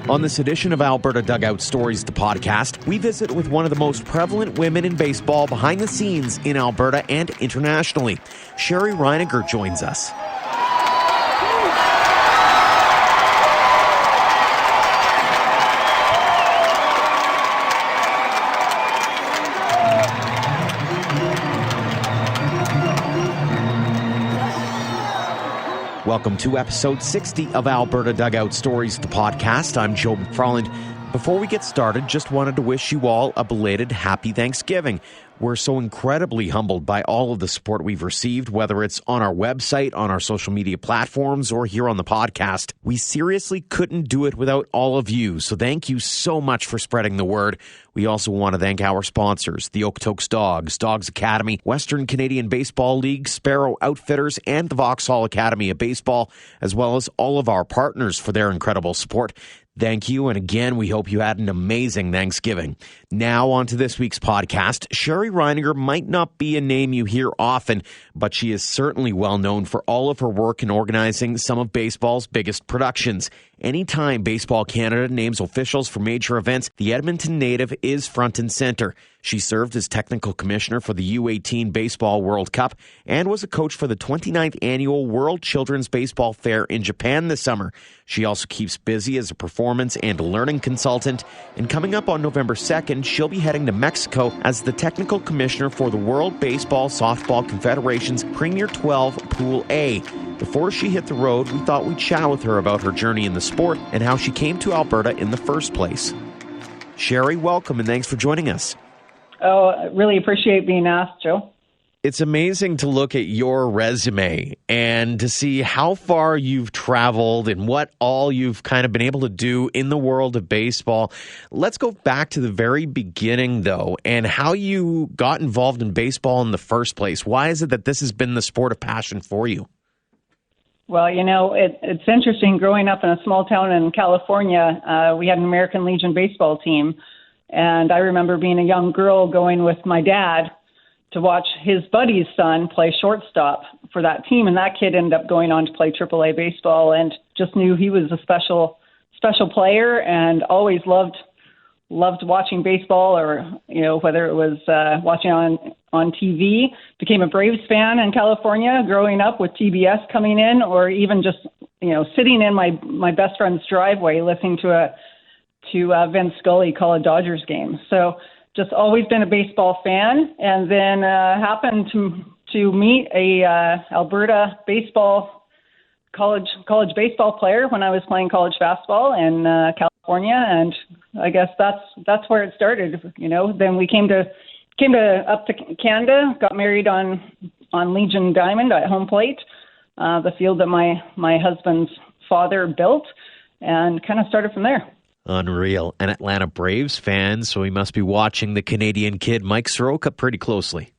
On this edition of Alberta Dugout Stories, the podcast, we visit with one of the most prevalent women in baseball behind the scenes in Alberta and internationally. Shari Reiniger joins us. Welcome to episode 60 of Alberta Dugout Stories, the podcast. I'm Joe McFarland. Before we get started, just wanted to wish you all a belated happy Thanksgiving. We're so incredibly humbled by all of the support we've received, whether it's on our website, on our social media platforms, or here on the podcast. We seriously couldn't do it without all of you, so thank you so much for spreading the word. We also want to thank our sponsors, the Okotoks Dogs, Dogs Academy, Western Canadian Baseball League, Sparrow Outfitters, and the Vauxhall Academy of Baseball, as well as all of our partners for their incredible support. Thank you, and again, we hope you had an amazing Thanksgiving. Now, on to this week's podcast. Shari Reiniger might not be a name you hear often, but she is certainly well known for all of her work in organizing some of baseball's biggest productions. Anytime Baseball Canada names officials for major events, the Edmonton native is front and center. She served as technical commissioner for the U18 Baseball World Cup and was a coach for the 29th Annual World Children's Baseball Fair in Japan this summer. She also keeps busy as a performance and learning consultant. And coming up on November 2nd, she'll be heading to Mexico as the technical commissioner for the World Baseball Softball Confederation's Premier 12 Pool A. Before she hit the road, we thought we'd chat with her about her journey in the sport and how she came to Alberta in the first place. Shari, welcome and thanks for joining us. Oh, I really appreciate being asked, Joe. It's amazing to look at your resume and to see how far you've traveled and what all you've kind of been able to do in the world of baseball. Let's go back to the very beginning, though, and how you got involved in baseball in the first place. Why is it that this has been the sport of passion for you? Well, you know, it's interesting. Growing up in a small town in California, we had an American Legion baseball team. And I remember being a young girl going with my dad to watch his buddy's son play shortstop for that team. And that kid ended up going on to play AAA baseball and just knew he was a special player and always loved watching baseball, or, you know, whether it was watching on TV. Became a Braves fan in California growing up with TBS coming in, or even just, you know, sitting in my best friend's driveway listening to Vince Scully call a Dodgers game. So just always been a baseball fan, and then happened to meet a Alberta baseball college baseball player when I was playing college basketball in California, and I guess that's where it started. You know, then we came up to Canada, got married on Legion Diamond at home plate, the field that my husband's father built, and kind of started from there. Unreal. An Atlanta Braves fan, so he must be watching the Canadian kid Mike Soroka pretty closely.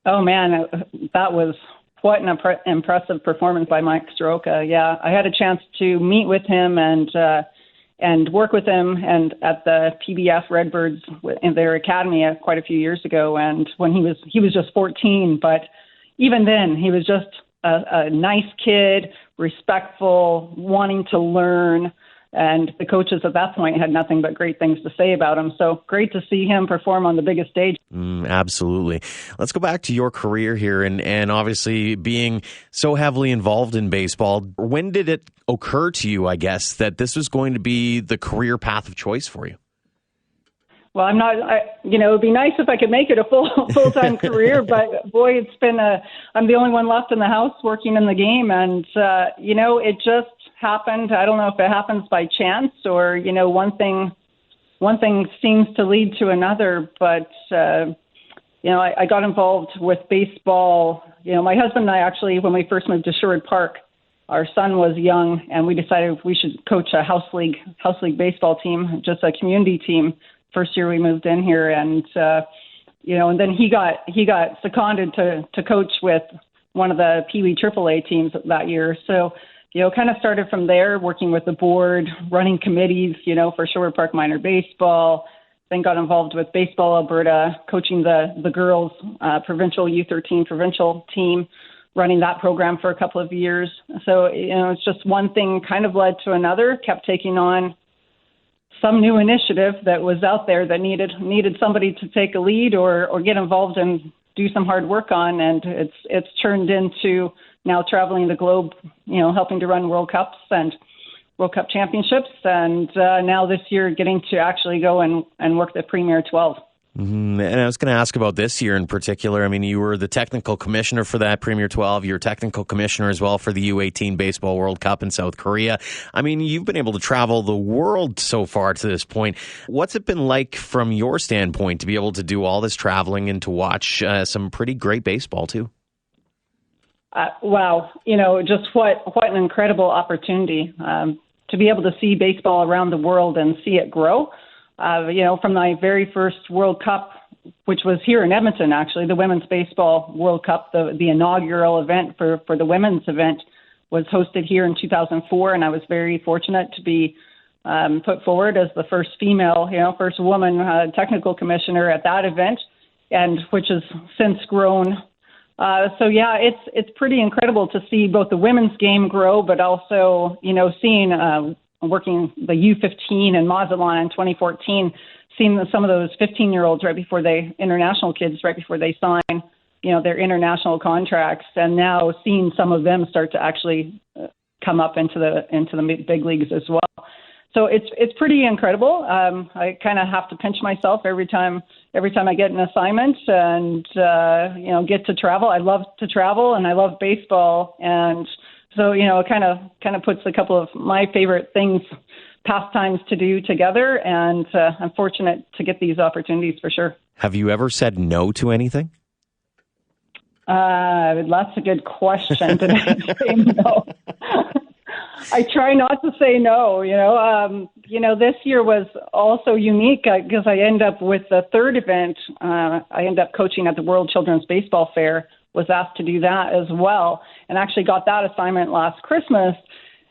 Oh, man, that was what an impressive performance by Mike Soroka. Yeah, I had a chance to meet with him and work with him and at the PBF Redbirds in their academy quite a few years ago. And when he was just 14, but even then he was just a nice kid, respectful, wanting to learn. And the coaches at that point had nothing but great things to say about him. So great to see him perform on the biggest stage. Absolutely. Let's go back to your career here and obviously being so heavily involved in baseball. When did it occur to you, I guess, that this was going to be the career path of choice for you? Well, it'd be nice if I could make it a full-time career, but boy, I'm the only one left in the house working in the game. And, it just happened. I don't know if it happens by chance or, you know, one thing seems to lead to another, but, I got involved with baseball. You know, my husband and I actually, when we first moved to Sherwood Park, our son was young and we decided we should coach a house league baseball team, just a community team. First year we moved in here, and and then he got seconded to coach with one of the Pee Wee AAA teams that year. So, kind of started from there, working with the board, running committees, for Sherwood Park Minor Baseball. Then got involved with Baseball Alberta, coaching the girls' provincial U13 provincial team running that program for a couple of years. So, it's just one thing kind of led to another, kept taking on some new initiative that was out there that needed somebody to take a lead or get involved and do some hard work on. And it's turned into now traveling the globe, helping to run World Cups and World Cup championships. And now this year getting to actually go and work the Premier 12. Mm-hmm. And I was going to ask about this year in particular. I mean, you were the technical commissioner for that Premier 12. You're technical commissioner as well for the U18 Baseball World Cup in South Korea. I mean, you've been able to travel the world so far to this point. What's it been like from your standpoint to be able to do all this traveling and to watch some pretty great baseball too? Wow. Just what an incredible opportunity to be able to see baseball around the world and see it grow. From my very first World Cup, which was here in Edmonton, actually, the Women's Baseball World Cup, the inaugural event for the women's event was hosted here in 2004, and I was very fortunate to be put forward as the first female, first woman technical commissioner at that event, and which has since grown. It's pretty incredible to see both the women's game grow, but also, seeing working the U15 in Mazatlan in 2014, seeing some of those 15-year-olds international kids right before they sign, their international contracts, and now seeing some of them start to actually come up into the big leagues as well. So it's pretty incredible. I kind of have to pinch myself every time I get an assignment and get to travel. I love to travel and I love baseball, and so, it kind of puts a couple of my favorite things, pastimes to do together, and I'm fortunate to get these opportunities for sure. Have you ever said no to anything? That's a good question. Did I say no? I try not to say no, this year was also unique because I end up with the third event. I end up coaching at the World Children's Baseball Fair, was asked to do that as well, and actually got that assignment last Christmas,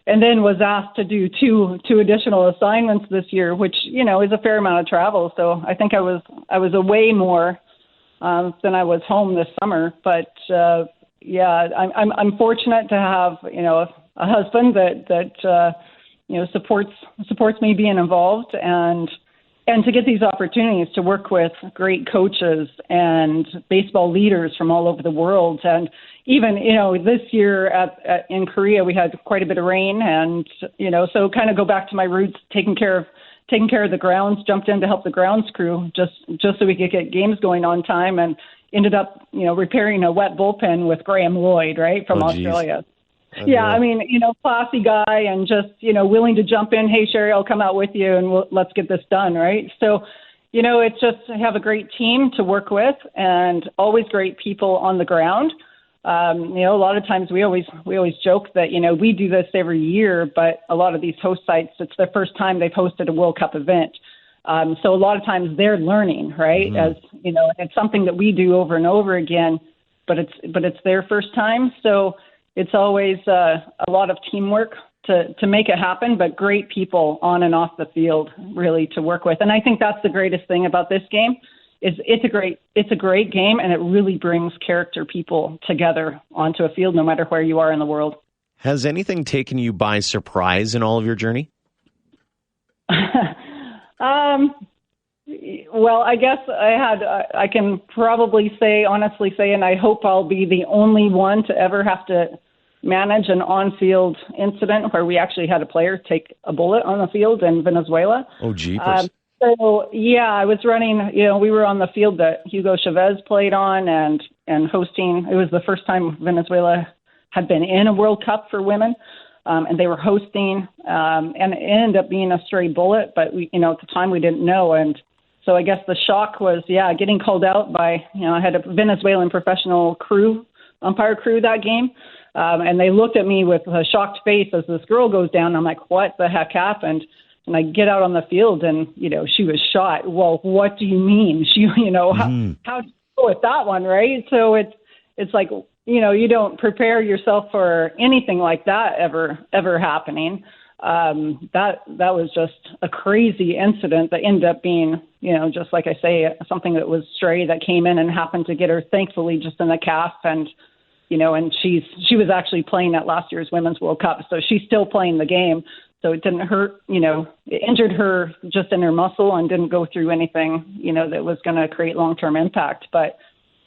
and then was asked to do two additional assignments this year, which, is a fair amount of travel. So I think I was away more than I was home this summer. But I'm fortunate to have, a husband that supports me being involved, and to get these opportunities to work with great coaches and baseball leaders from all over the world. And even, this year in Korea, we had quite a bit of rain, and, so kind of go back to my roots, taking care of the grounds, jumped in to help the grounds crew just so we could get games going on time, and ended up, repairing a wet bullpen with Graham Lloyd, right, from Australia. Yeah, I mean, classy guy and just, willing to jump in. Hey, Shari, I'll come out with you and let's get this done, right? So, it's just to have a great team to work with and always great people on the ground. A lot of times we always joke that, we do this every year, but a lot of these host sites, it's their first time they've hosted a World Cup event. So a lot of times they're learning, right? Mm-hmm. As, it's something that we do over and over again, but it's their first time. So it's always a lot of teamwork to make it happen, but great people on and off the field really to work with. And I think that's the greatest thing about this game is it's a great game, and it really brings character people together onto a field no matter where you are in the world. Has anything taken you by surprise in all of your journey? Well, I guess I can probably honestly say, and I hope I'll be the only one to ever have to manage an on-field incident where we actually had a player take a bullet on the field in Venezuela. Oh, jeepers. I was running, we were on the field that Hugo Chavez played on and hosting. It was the first time Venezuela had been in a World Cup for women, and they were hosting, and it ended up being a stray bullet, but we, at the time we didn't know. And so I guess the shock was, getting called out by, I had a Venezuelan professional umpire crew that game. And they looked at me with a shocked face as this girl goes down. I'm like, what the heck happened? And I get out on the field and, she was shot. Well, what do you mean? She, how do you go with that one, right? So it's like, you don't prepare yourself for anything like that ever happening. That was just a crazy incident that ended up being, just like I say, something that was stray that came in and happened to get her, thankfully, just in the calf. And and she was actually playing at last year's Women's World Cup, so she's still playing the game. So it didn't hurt, it injured her just in her muscle and didn't go through anything, that was going to create long-term impact. But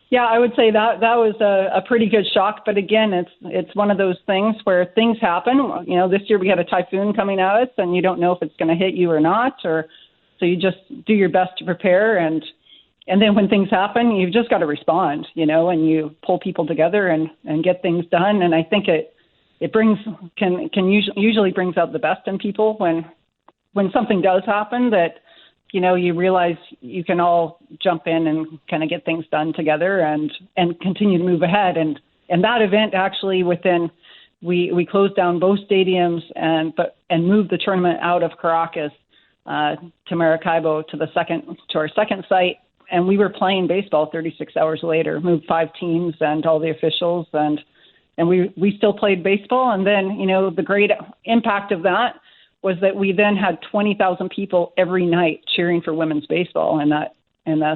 yeah, I would say that was a pretty good shock. But again, it's one of those things where things happen. This year we had a typhoon coming at us, and you don't know if it's going to hit you or not, so you just do your best to prepare. And then when things happen, you've just got to respond, and you pull people together and get things done. And I think it usually brings out the best in people when something does happen that, you realize you can all jump in and kind of get things done together and continue to move ahead. And that event actually we closed down both stadiums and moved the tournament out of Caracas to Maracaibo to our second site. And we were playing baseball 36 hours later, moved 5 teams and all the officials and we still played baseball. And then, the great impact of that was that we then had 20,000 people every night cheering for women's baseball in that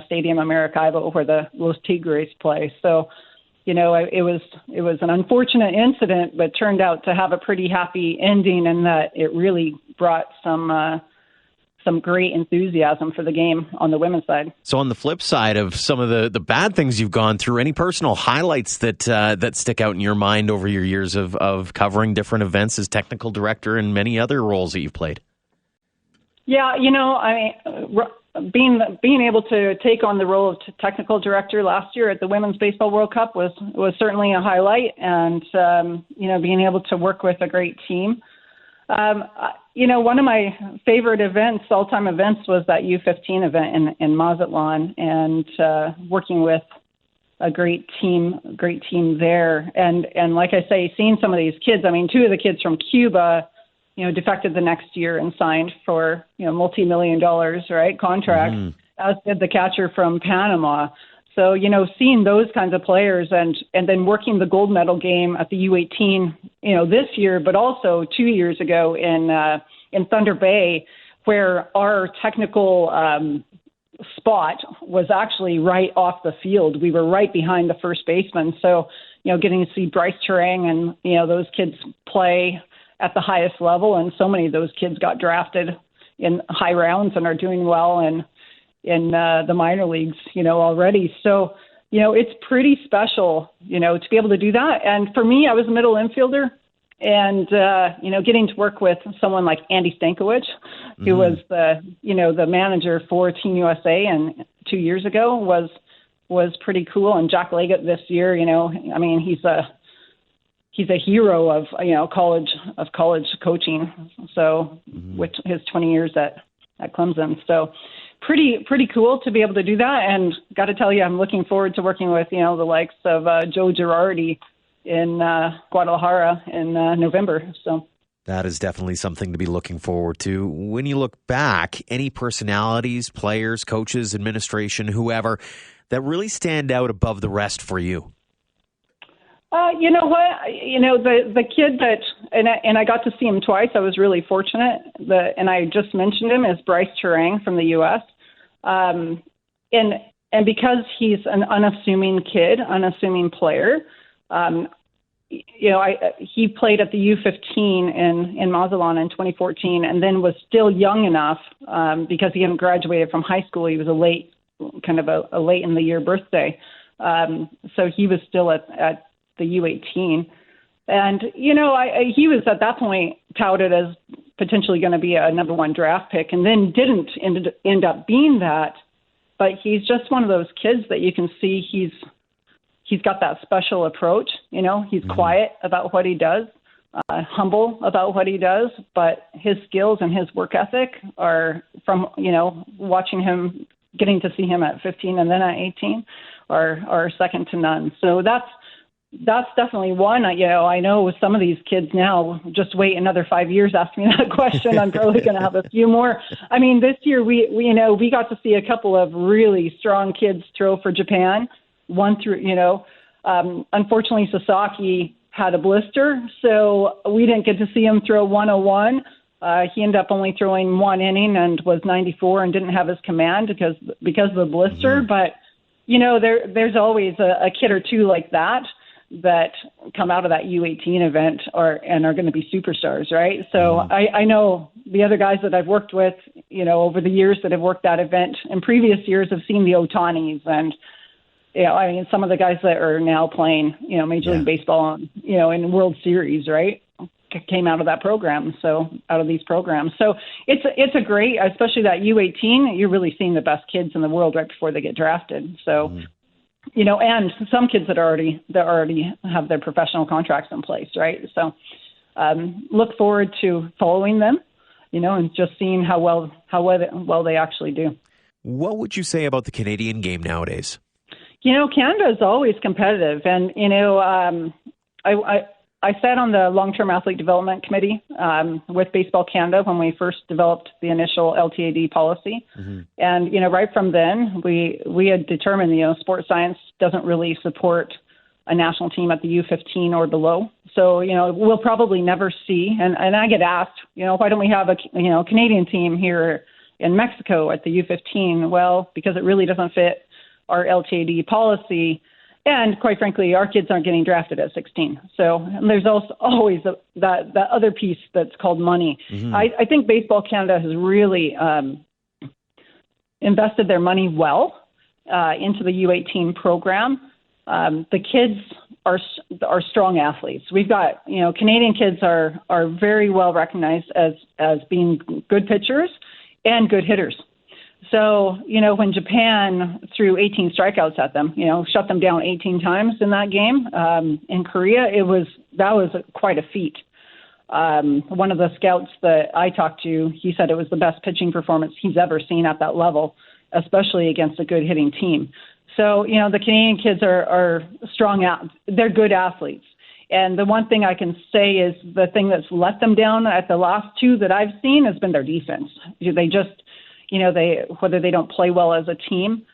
stadium in Maracaibo where the Los Tigres play. So, it was an unfortunate incident, but turned out to have a pretty happy ending in that it really brought some great enthusiasm for the game on the women's side. So on the flip side of some of the bad things you've gone through, any personal highlights that stick out in your mind over your years of covering different events as technical director and many other roles that you've played? Yeah, being able to take on the role of technical director last year at the Women's Baseball World Cup was certainly a highlight, and being able to work with a great team. One of my favorite all-time events was that U15 event in Mazatlan, and working with a great team there. And like I say, seeing some of these kids, 2 of the kids from Cuba, defected the next year and signed for, multi-million-dollar, right, contracts, as did the catcher from Panama. So, seeing those kinds of players and then working the gold medal game at the U18, this year, but also 2 years ago in Thunder Bay, where our technical spot was actually right off the field. We were right behind the first baseman. So, getting to see Bryce Terang and, those kids play at the highest level. And so many of those kids got drafted in high rounds and are doing well in the minor leagues, already. So, it's pretty special, to be able to do that. And for me, I was a middle infielder, and, getting to work with someone like Andy Stankiewicz, who was the manager for Team USA and 2 years ago was pretty cool. And Jack Leggett this year, he's a hero of, college coaching. So with his 20 years at Clemson. So, pretty cool to be able to do that. And got to tell you, I'm looking forward to working with, the likes of Joe Girardi in Guadalajara in November. So that is definitely something to be looking forward to. When you look back, any personalities, players, coaches, administration, whoever, that really stand out above the rest for you? You know what? The kid that, and I got to see him twice. I was really fortunate. And I just mentioned him, is Bryce Terang from the U.S. And because he's an unassuming kid, unassuming player, he played at the U15 in Mazatlan in 2014, and then was still young enough because he hadn't graduated from high school. He was a late in the year birthday. So he was still at the U18. And, he was at that point touted as potentially going to be a number 1 draft pick, and then didn't end up being that. But he's just one of those kids that you can see he's got that special approach. He's quiet about what he does, humble about what he does, but his skills and his work ethic are from, watching him, getting to see him at 15 and then at 18 are second to none. So that's definitely one. I know with some of these kids now, just wait another 5 years asking me that question. I'm probably going to have a few more. This year we got to see a couple of really strong kids throw for Japan. One through, unfortunately Sasaki had a blister, so we didn't get to see him throw 101. He ended up only throwing 1 inning and was 94 and didn't have his command because of the blister. But, there's always a kid or two like that that come out of that U18 event are going to be superstars, right? So I know the other guys that I've worked with, over the years that have worked that event in previous years have seen the Otanis and, some of the guys that are now playing, Major League Baseball, in World Series, right? Came out of that program, out of these programs. So it's a great, especially that U18, you're really seeing the best kids in the world right before they get drafted. So, and some kids that already have their professional contracts in place, right? So look forward to following them, and just seeing how well they actually do. What would you say about the Canadian game nowadays? Canada is always competitive, and I sat on the Long-Term Athlete Development Committee with Baseball Canada when we first developed the initial LTAD policy. And, right from then, we had determined, sports science doesn't really support a national team at the U15 or below. So, we'll probably never see, and I get asked, why don't we have a Canadian team here in Mexico at the U15? Well, because it really doesn't fit our LTAD policy. And quite frankly, our kids aren't getting drafted at 16. So there's also always that other piece that's called money. I think Baseball Canada has really invested their money well into the U18 program. The kids are strong athletes. We've got, Canadian kids are very well recognized as being good pitchers and good hitters. So, when Japan threw 18 strikeouts at them, shut them down 18 times in that game in Korea, that was quite a feat. One of the scouts that I talked to, he said it was the best pitching performance he's ever seen at that level, especially against a good hitting team. So, the Canadian kids are strong out. They're good athletes. And the one thing I can say is the thing that's let them down at the last two that I've seen has been their defense. They just, whether they don't play well as a team,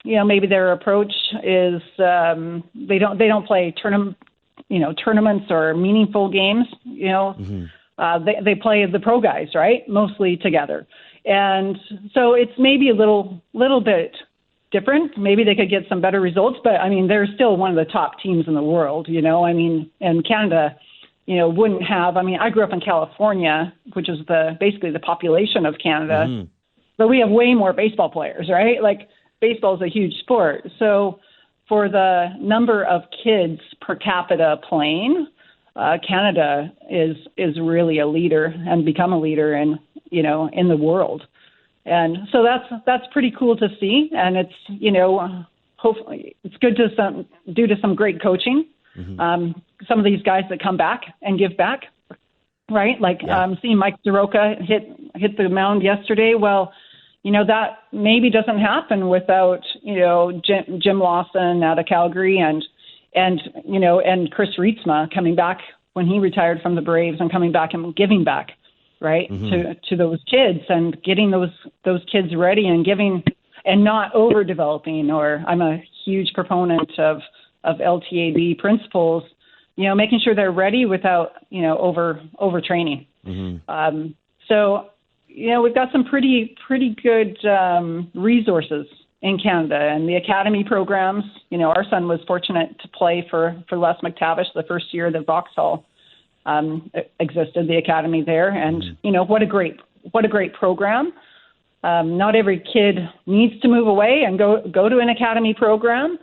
maybe their approach is they don't play tournaments or meaningful games. They play the pro guys, right? Mostly together, and so it's maybe a little bit different. Maybe they could get some better results, but they're still one of the top teams in the world. And Canada. Wouldn't have, I grew up in California, which is basically the population of Canada, but we have way more baseball players, right? Like baseball is a huge sport. So for the number of kids per capita playing, Canada is really a leader and become a leader in the world. And so that's pretty cool to see. And it's, hopefully it's good due to some great coaching. Some of these guys that come back and give back, right? Like seeing Mike Soroka hit the mound yesterday. Well, that maybe doesn't happen without Jim Lawson out of Calgary and Chris Rietsma coming back when he retired from the Braves and coming back and giving back, right, to those kids and getting those kids ready and giving and not overdeveloping. Or I'm a huge proponent of LTAB principles, making sure they're ready without, overtraining. So, we've got some pretty good resources in Canada and the academy programs. Our son was fortunate to play for Les McTavish the first year that Vauxhall existed, the academy there. And, what a great program. Not every kid needs to move away and go to an academy program.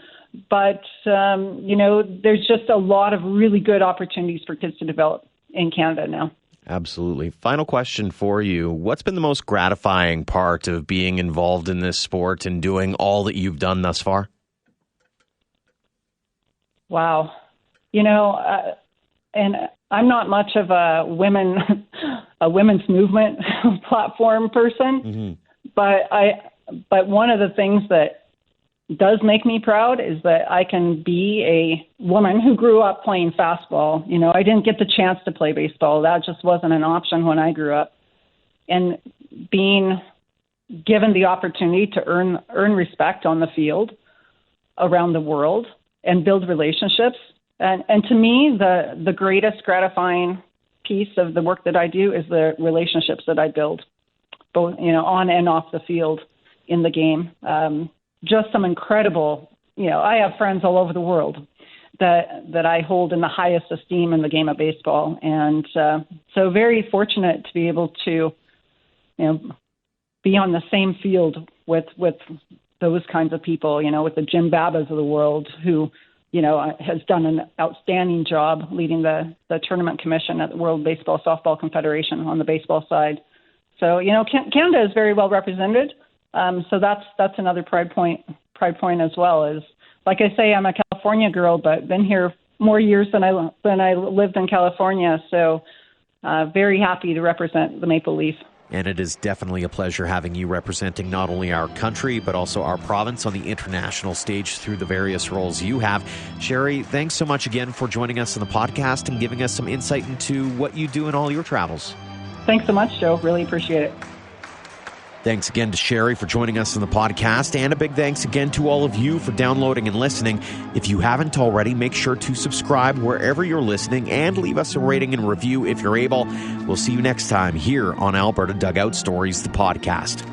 But, there's just a lot of really good opportunities for kids to develop in Canada now. Absolutely. Final question for you. What's been the most gratifying part of being involved in this sport and doing all that you've done thus far? Wow. And I'm not much of a women's movement platform person, but one of the things that does make me proud is that I can be a woman who grew up playing fastball. I didn't get the chance to play baseball. That just wasn't an option when I grew up. And being given the opportunity to earn respect on the field around the world and build relationships. And to me, the greatest gratifying piece of the work that I do is the relationships that I build, both, on and off the field in the game. Just some incredible, I have friends all over the world that I hold in the highest esteem in the game of baseball. And so very fortunate to be able to, be on the same field with those kinds of people, with the Jim Babas of the world who, has done an outstanding job leading the tournament commission at the World Baseball Softball Confederation on the baseball side. So, Canada is very well represented. So that's another pride point as well. Is, like I say, I'm a California girl, but been here more years than I lived in California. So very happy to represent the Maple Leaf. And it is definitely a pleasure having you representing not only our country, but also our province on the international stage through the various roles you have. Shari, thanks so much again for joining us on the podcast and giving us some insight into what you do in all your travels. Thanks so much, Joe. Really appreciate it. Thanks again to Shari for joining us on the podcast, and a big thanks again to all of you for downloading and listening. If you haven't already, make sure to subscribe wherever you're listening and leave us a rating and review if you're able. We'll see you next time here on Alberta Dugout Stories, the podcast.